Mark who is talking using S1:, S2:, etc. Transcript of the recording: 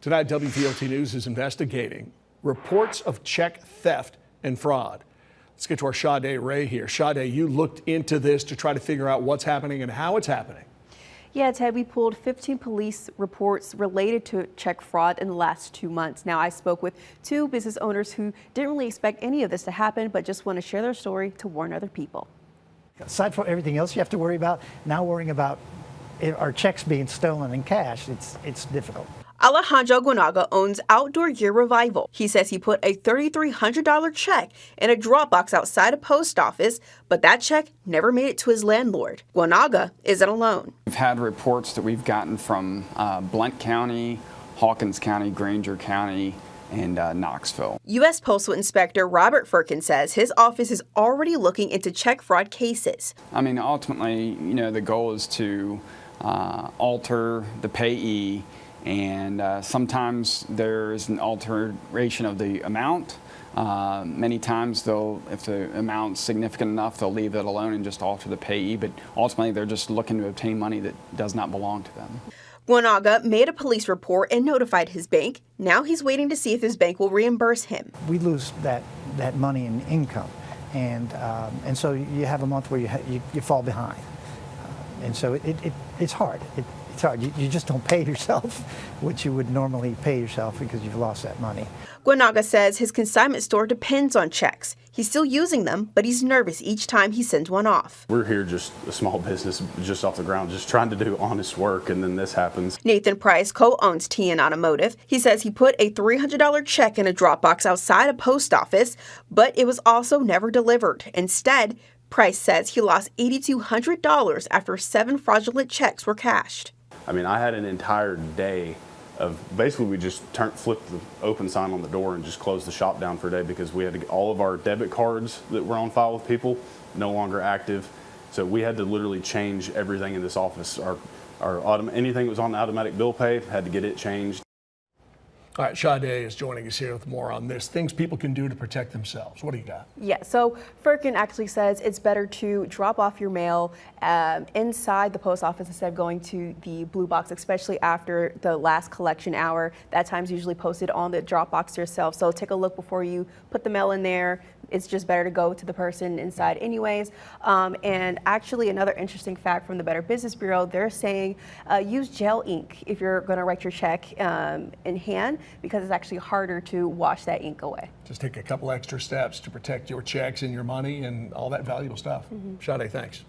S1: Tonight, WVLT News is investigating reports of check theft and fraud. Let's get to our Sade Ray here. Sade, you looked into this to try to figure out what's happening and how it's happening.
S2: Yeah, Ted, we pulled 15 police reports related to check fraud in the last 2 months. Now, I spoke with 2 business owners who didn't really expect any of this to happen, but just want to share their story to warn other people.
S3: Aside from everything else you have to worry about, now worrying about our checks being stolen and cashed, it's difficult.
S2: Alejandro Guanaga owns Outdoor Gear Revival. He says he put a $3,300 check in a drop box outside a post office, but that check never made it to his landlord. Guanaga isn't alone.
S4: We've had reports that we've gotten from Blount County, Hawkins County, Granger County, and Knoxville.
S2: U.S. Postal Inspector Robert Firkin says his office is already looking into check fraud cases.
S4: I mean, ultimately, the goal is to alter the payee, and sometimes there is an alteration of the amount. Many times, if the amount's significant enough, they'll leave it alone and just alter the payee, but ultimately they're just looking to obtain money that does not belong to them.
S2: Guanaga made a police report and notified his bank. Now he's waiting to see if his bank will reimburse him.
S3: We lose that money in income, and so you have a month where you fall behind, and so it's hard. It's hard. You just don't pay yourself what you would normally pay yourself because you've lost that money.
S2: Guanaga says his consignment store depends on checks. He's still using them, but he's nervous each time he sends one off.
S5: We're here just a small business just off the ground, just trying to do honest work, and then this happens.
S2: Nathan Price co-owns TN Automotive. He says he put a $300 check in a drop box outside a post office, but it was also never delivered. Instead, Price says he lost $8,200 after 7 fraudulent checks were cashed.
S5: I mean, I had an entire day of basically we just flipped the open sign on the door and just closed the shop down for a day because we had to get all of our debit cards that were on file with people no longer active. So we had to literally change everything in this office. Anything that was on the automatic bill pay, had to get it changed.
S1: All right, Sade is joining us here with more on this. Things people can do to protect themselves. What do you got?
S2: Yeah, so Firkin actually says it's better to drop off your mail inside the post office instead of going to the blue box, especially after the last collection hour. That time's usually posted on the drop box yourself. So take a look before you put the mail in there. It's just better to go to the person inside anyways. And actually another interesting fact from the Better Business Bureau, they're saying use gel ink if you're gonna write your check in hand, because it's actually harder to wash that ink away.
S1: Just take a couple extra steps to protect your checks and your money and all that valuable stuff. Sade, thanks.